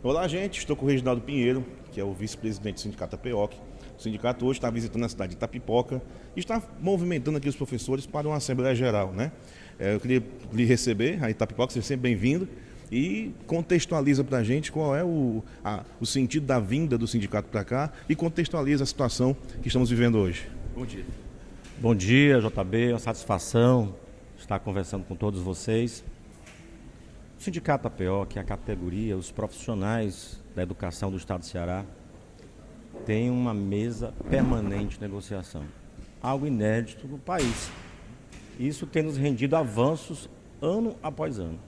Olá, gente. Estou com o Reginaldo Pinheiro, que é o vice-presidente do Sindicato APEOC. O sindicato hoje está visitando a cidade de Itapipoca e está movimentando aqui os professores para uma Assembleia Geral, né? Eu queria lhe receber, a Itapipoca, seja sempre bem-vindo, e contextualiza para a gente qual é o sentido da vinda do sindicato para cá e contextualiza a situação que estamos vivendo hoje. Bom dia. Bom dia, JB. É uma satisfação estar conversando com todos vocês. O Sindicato APEOC, que é a categoria, os profissionais da educação do Estado do Ceará, tem uma mesa permanente de negociação. Algo inédito no país. Isso tem nos rendido avanços ano após ano.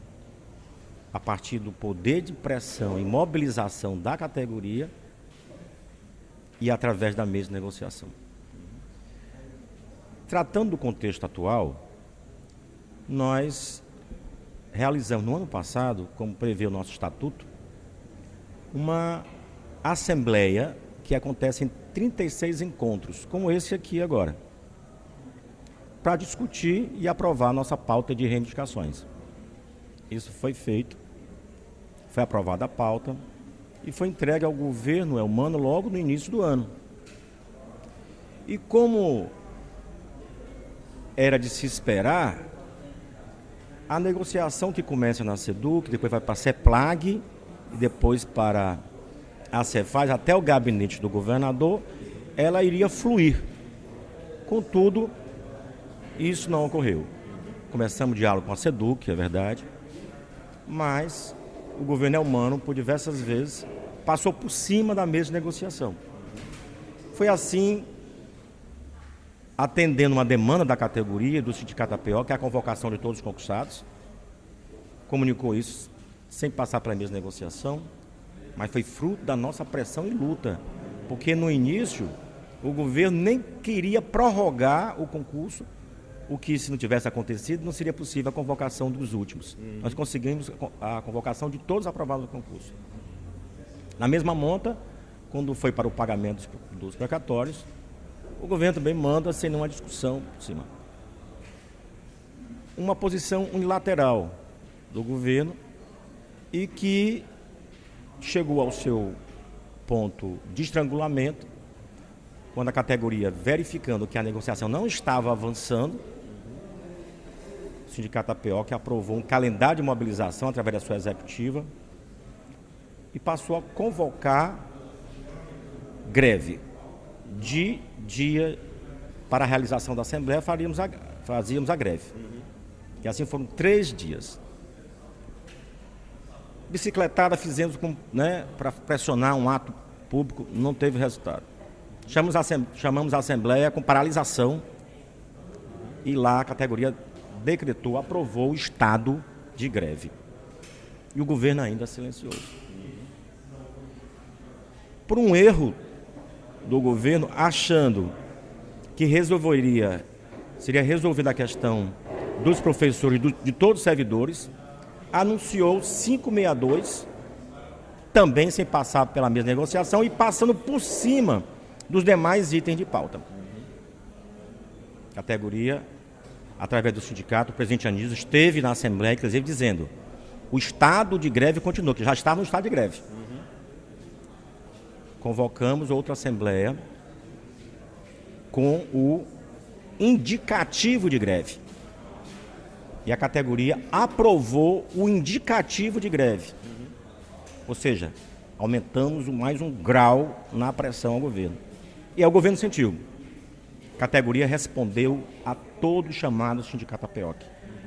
A partir do poder de pressão e mobilização da categoria e através da mesa de negociação. Tratando do contexto atual, nós realizamos no ano passado, como prevê o nosso estatuto, uma assembleia que acontece em 36 encontros, como esse aqui agora, para discutir e aprovar a nossa pauta de reivindicações. Isso foi feito, foi aprovada a pauta e foi entregue ao governo Elmano logo no início do ano. E como era de se esperar, a negociação que começa na SEDUC, depois vai para a CEPLAG e depois para a Cefaz, até o gabinete do governador, ela iria fluir. Contudo, isso não ocorreu. Começamos o diálogo com a SEDUC, é verdade, mas o governo Elmano, por diversas vezes, passou por cima da mesa de negociação. Foi assim, atendendo uma demanda da categoria do Sindicato APEOC, que é a convocação de todos os concursados, comunicou isso sem passar pela mesa de negociação, mas foi fruto da nossa pressão e luta, porque no início o governo nem queria prorrogar o concurso, o que, se não tivesse acontecido, não seria possível a convocação dos últimos. Nós conseguimos a convocação de todos aprovados no concurso. Na mesma monta, quando foi para o pagamento dos precatórios, o governo também manda sem nenhuma discussão por cima. Uma posição unilateral do governo e que chegou ao seu ponto de estrangulamento quando a categoria, verificando que a negociação não estava avançando, o Sindicato APEOC aprovou um calendário de mobilização através da sua executiva e passou a convocar greve. De dia para a realização da Assembleia, fazíamos a greve. E assim foram 3 dias. Bicicletada fizemos para pressionar um ato público, não teve resultado. Chamamos a Assembleia com paralisação e lá a categoria decretou, aprovou o estado de greve. E o governo ainda silencioso. Por um erro do governo, achando que seria resolvida a questão dos professores, de todos os servidores, anunciou 562, também sem passar pela mesma negociação e passando por cima dos demais itens de pauta. Categoria, através do sindicato, o presidente Anísio esteve na Assembleia, inclusive, dizendo: o estado de greve continua, que já estava no estado de greve. Convocamos outra Assembleia com o indicativo de greve. E a categoria aprovou o indicativo de greve. Ou seja, aumentamos mais um grau na pressão ao governo. E aí o governo sentiu. A categoria respondeu a todo o chamado do Sindicato APEOC.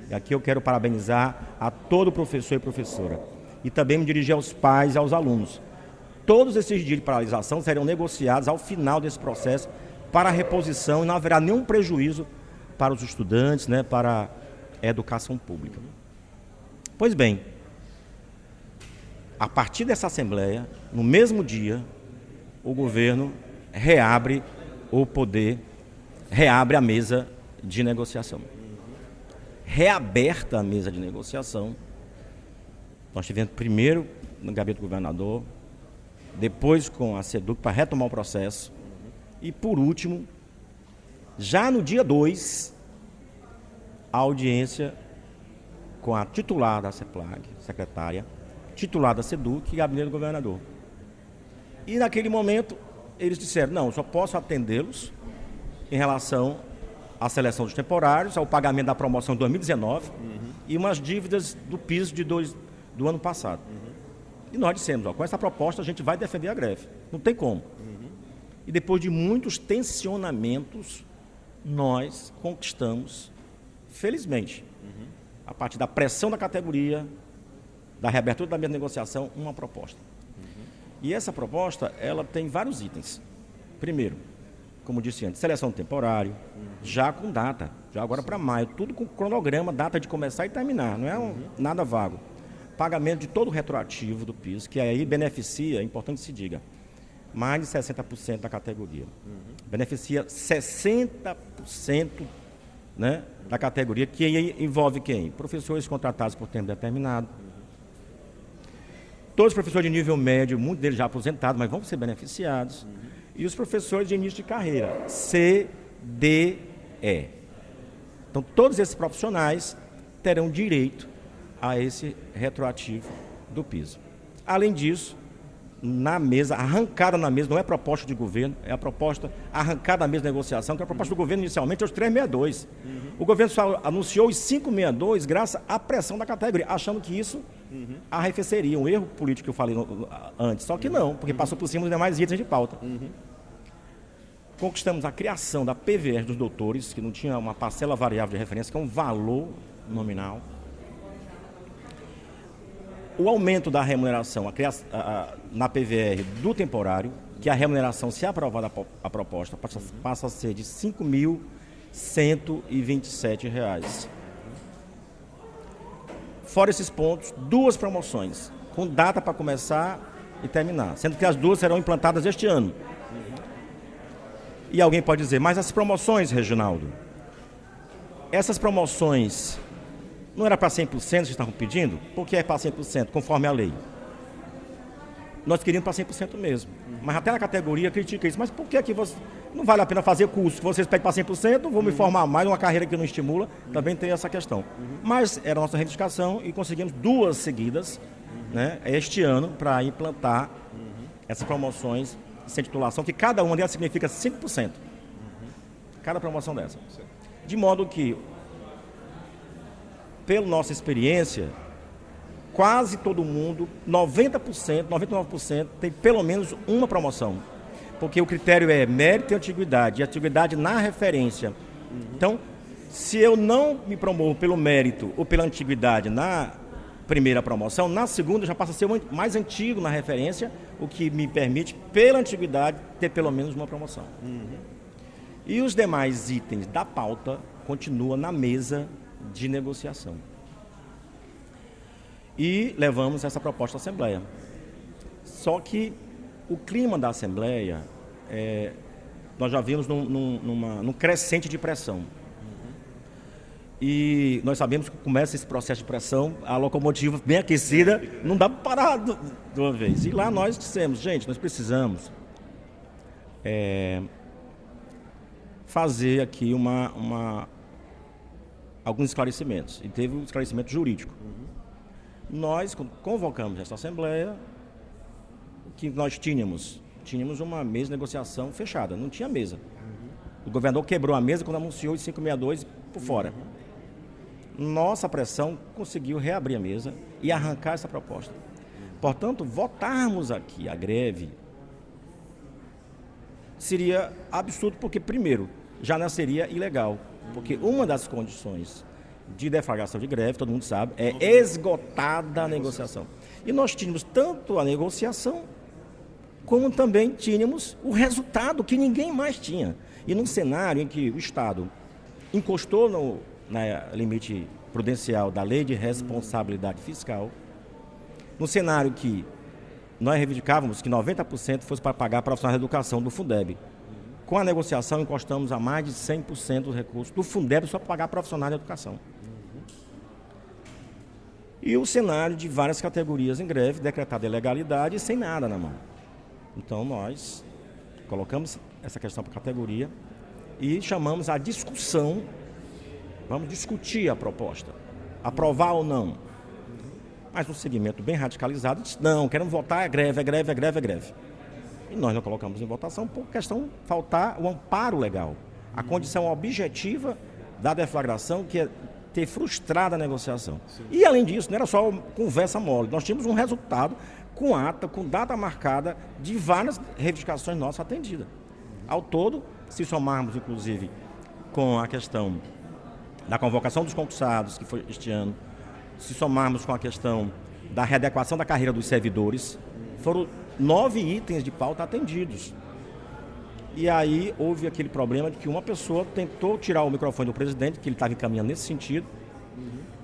E aqui eu quero parabenizar a todo professor e professora. E também me dirigir aos pais e aos alunos. Todos esses dias de paralisação serão negociados ao final desse processo para a reposição e não haverá nenhum prejuízo para os estudantes, para a educação pública. Pois bem, a partir dessa Assembleia, no mesmo dia, o governo reabre a mesa de negociação. Reaberta a mesa de negociação, nós tivemos primeiro no gabinete do governador, depois com a SEDUC para retomar o processo e, por último, já no dia 2, a audiência com a titular da CEPLAG, secretária, titular da SEDUC e gabinete do governador. E naquele momento eles disseram, não, eu só posso atendê-los em relação à seleção dos temporários, ao pagamento da promoção de 2019 e umas dívidas do piso do ano passado. E nós dissemos, ó, com essa proposta a gente vai defender a greve, não tem como. E depois de muitos tensionamentos, nós conquistamos, felizmente, a partir da pressão da categoria, da reabertura da mesa de negociação, uma proposta. E essa proposta, ela tem vários itens. Primeiro, como disse antes, seleção temporário, já com data, já agora para maio, tudo com cronograma, data de começar e terminar, não é nada vago. Pagamento de todo o retroativo do piso, que aí beneficia, é importante que se diga, mais de 60% da categoria. Beneficia 60%, né, da categoria, que envolve quem? Professores contratados por tempo determinado. Todos os professores de nível médio, muitos deles já aposentados, mas vão ser beneficiados. E os professores de início de carreira, CDE. Então, todos esses profissionais terão direito a esse retroativo do piso. Além disso, na mesa, arrancada na mesa, não é proposta de governo, é a proposta arrancada na mesa de negociação, que a proposta do governo inicialmente é os 362. O governo só anunciou os 562 graças à pressão da categoria, achando que isso arrefeceria, um erro político que eu falei antes, só que não, porque passou por cima dos demais itens de pauta. Conquistamos a criação da PVR dos doutores, que não tinha uma parcela variável de referência, que é um valor nominal. O aumento da remuneração na PVR do temporário, que a remuneração, se aprovada a proposta, passa a ser de R$ 5.127. Fora esses pontos, 2 promoções, com data para começar e terminar, sendo que as 2 serão implantadas este ano. E alguém pode dizer, mas as promoções, Reginaldo, essas promoções não era para 100% que estavam pedindo? Por que é para 100%, conforme a lei? Nós queríamos para 100% mesmo. Mas até na categoria critica isso. Mas por que você não vale a pena fazer curso? Vocês pedem para 100%, vou me formar mais, uma carreira que não estimula, também tem essa questão. Mas era a nossa reivindicação e conseguimos 2 seguidas, né, este ano, para implantar essas promoções sem titulação, que cada uma delas significa 5%. Cada promoção dessa. De modo que, pela nossa experiência, quase todo mundo, 90%, 99%, tem pelo menos uma promoção. Porque o critério é mérito e antiguidade, e antiguidade na referência. Então, se eu não me promovo pelo mérito ou pela antiguidade na primeira promoção, na segunda já passa a ser mais antigo na referência, o que me permite, pela antiguidade, ter pelo menos uma promoção. E os demais itens da pauta continuam na mesa de negociação. E levamos essa proposta à Assembleia. Só que o clima da Assembleia, nós já vimos num crescente de pressão. E nós sabemos que começa esse processo de pressão, a locomotiva bem aquecida, não dá para parar de uma vez. E lá nós dissemos, gente, nós precisamos fazer aqui alguns esclarecimentos. E teve um esclarecimento jurídico. Nós convocamos essa Assembleia, que nós tínhamos uma mesa de negociação fechada, não tinha mesa. O governador quebrou a mesa quando anunciou os 562 por fora. Nossa pressão conseguiu reabrir a mesa e arrancar essa proposta. Portanto, votarmos aqui a greve seria absurdo, porque, primeiro, já nasceria ilegal. Porque uma das condições de deflagração de greve, todo mundo sabe, é esgotada a negociação. E nós tínhamos tanto a negociação, como também tínhamos o resultado que ninguém mais tinha. E num cenário em que o Estado encostou no limite prudencial da Lei de Responsabilidade Fiscal, num cenário que nós reivindicávamos que 90% fosse para pagar profissionais de educação do Fundeb. Com a negociação, encostamos a mais de 100% dos recursos do Fundeb só para pagar profissionais de educação. E o cenário de várias categorias em greve, decretada ilegalidade e sem nada na mão. Então, nós colocamos essa questão para a categoria e chamamos a discussão. Vamos discutir a proposta, aprovar ou não. mas um segmento bem radicalizado disse, não, queremos votar, é greve, é greve, é greve, é greve. E nós não colocamos em votação por questão de faltar o amparo legal. A condição objetiva da deflagração, que é ter frustrado a negociação. Sim. E, além disso, não era só conversa mole. Nós tínhamos um resultado com ata, com data marcada de várias reivindicações nossas atendidas. Ao todo, se somarmos, inclusive, com a questão da convocação dos concursados, que foi este ano, se somarmos com a questão da readequação da carreira dos servidores, foram 9 itens de pauta atendidos. E aí houve aquele problema de que uma pessoa tentou tirar o microfone do presidente, que ele estava encaminhando nesse sentido,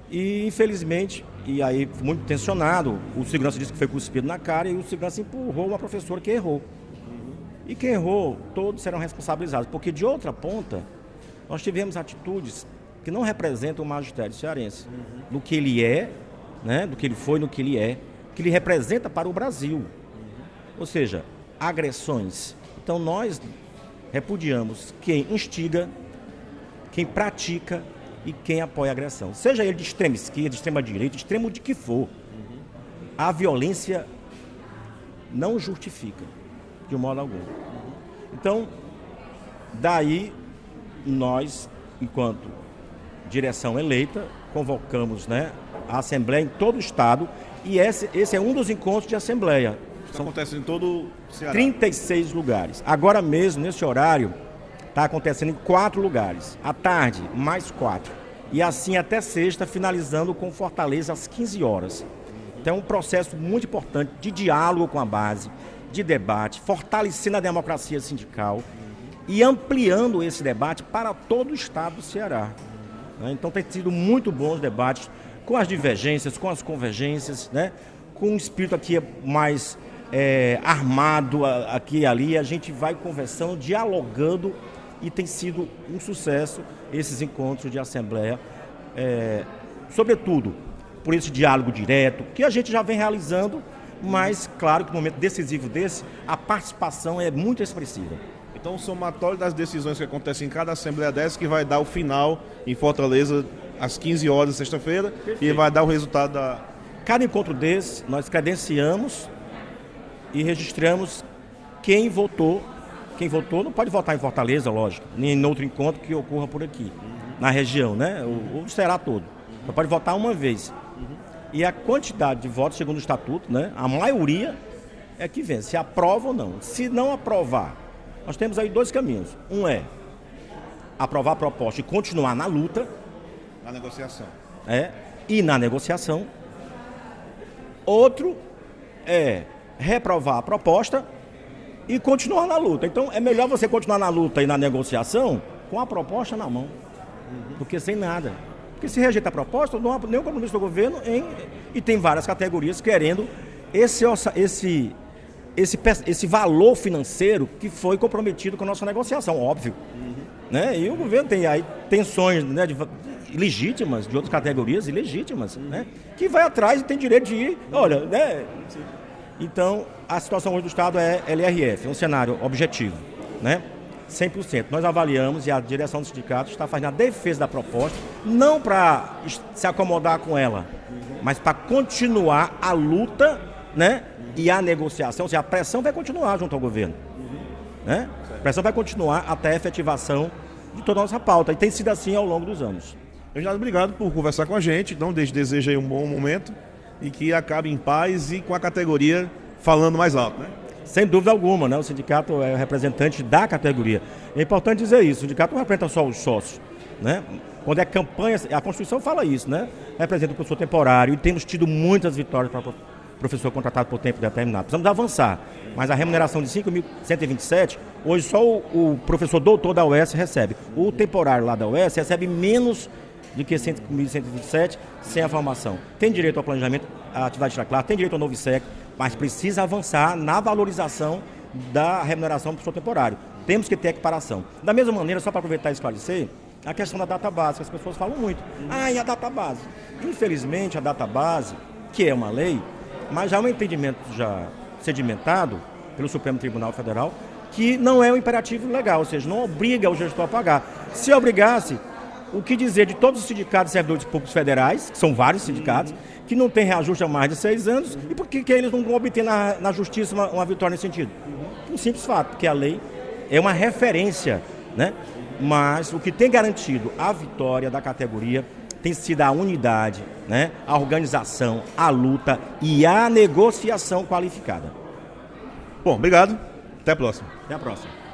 e infelizmente, e aí muito tensionado, o segurança disse que foi cuspido na cara e o segurança empurrou uma professora que errou. E quem errou, todos serão responsabilizados, porque de outra ponta, nós tivemos atitudes que não representam o magistério cearense, do que ele é, né, do que ele foi, no que ele representa para o Brasil. Ou seja, agressões. Então nós repudiamos quem instiga, quem pratica e quem apoia a agressão. Seja ele de extrema esquerda, de extrema direita, de extremo de que for. A violência não justifica, de modo algum. Então, daí nós, enquanto direção eleita, convocamos, né, a Assembleia em todo o Estado e esse é um dos encontros de Assembleia. Isso acontece em todo o Ceará. 36 lugares. Agora mesmo, nesse horário, está acontecendo em 4 lugares. À tarde, mais 4. E assim até sexta, finalizando com Fortaleza às 15 horas. Então é um processo muito importante de diálogo com a base, de debate, fortalecendo a democracia sindical e ampliando esse debate para todo o estado do Ceará. Então tem sido muito bons os debates, com as divergências, com as convergências, né? Com um espírito aqui mais armado aqui e ali, a gente vai conversando, dialogando e tem sido um sucesso esses encontros de Assembleia, sobretudo por esse diálogo direto, que a gente já vem realizando, mas claro que no momento decisivo desse, a participação é muito expressiva. Então o somatório das decisões que acontecem em cada Assembleia dessa que vai dar o final em Fortaleza às 15 horas, sexta-feira, e vai dar o resultado da... Cada encontro desse, nós credenciamos e registramos quem votou. Quem votou não pode votar em Fortaleza, lógico, nem em outro encontro que ocorra por aqui, na região, né? Ou será todo. Só pode votar uma vez. E a quantidade de votos, segundo o estatuto, né? A maioria é que vence, se aprova ou não. Se não aprovar, nós temos aí 2 caminhos. Um é aprovar a proposta e continuar na luta. Na negociação. E na negociação. Outro é reprovar a proposta e continuar na luta. Então, é melhor você continuar na luta e na negociação com a proposta na mão, do que sem nada. Porque se rejeita a proposta, não há nenhum compromisso do governo e tem várias categorias querendo esse valor financeiro que foi comprometido com a nossa negociação, óbvio. Né? E o governo tem aí tensões, né, legítimas, de outras categorias ilegítimas, né, que vai atrás e tem direito de ir, olha, né? Então, a situação hoje do Estado é LRF, é um cenário objetivo, né? 100%. Nós avaliamos e a direção do sindicato está fazendo a defesa da proposta, não para se acomodar com ela, mas para continuar a luta, né? E a negociação, ou seja, a pressão vai continuar junto ao governo, né? A pressão vai continuar até a efetivação de toda a nossa pauta, e tem sido assim ao longo dos anos. Reginaldo, obrigado por conversar com a gente, então desejo aí um bom momento e que acabe em paz e com a categoria falando mais alto, né? Sem dúvida alguma, né? O sindicato é o representante da categoria. É importante dizer isso, o sindicato não representa só os sócios, né? Quando é campanha, a Constituição fala isso, né? Representa o professor temporário e temos tido muitas vitórias para o professor contratado por tempo determinado. Precisamos avançar, mas a remuneração de 5.127, hoje só o professor doutor da UES recebe. O temporário lá da UES recebe menos do que 5.127 sem a formação. Tem direito ao planejamento, à atividade extracurricular, tem direito ao novo ISEC, mas precisa avançar na valorização da remuneração do professor temporário. Temos que ter equiparação. Da mesma maneira, só para aproveitar e esclarecer, a questão da database, que as pessoas falam muito. E a database? Infelizmente, a database, que é uma lei, mas já é um entendimento já sedimentado pelo Supremo Tribunal Federal, que não é um imperativo legal, ou seja, não obriga o gestor a pagar. Se obrigasse, O que dizer de todos os sindicatos de servidores públicos federais, que são vários sindicatos, que não têm reajuste há mais de 6 anos, e por que eles não vão obter na justiça uma vitória nesse sentido? Um simples fato, porque a lei é uma referência, né? Mas o que tem garantido a vitória da categoria tem sido a unidade, né? A organização, a luta e a negociação qualificada. Bom, obrigado. Até a próxima. Até a próxima.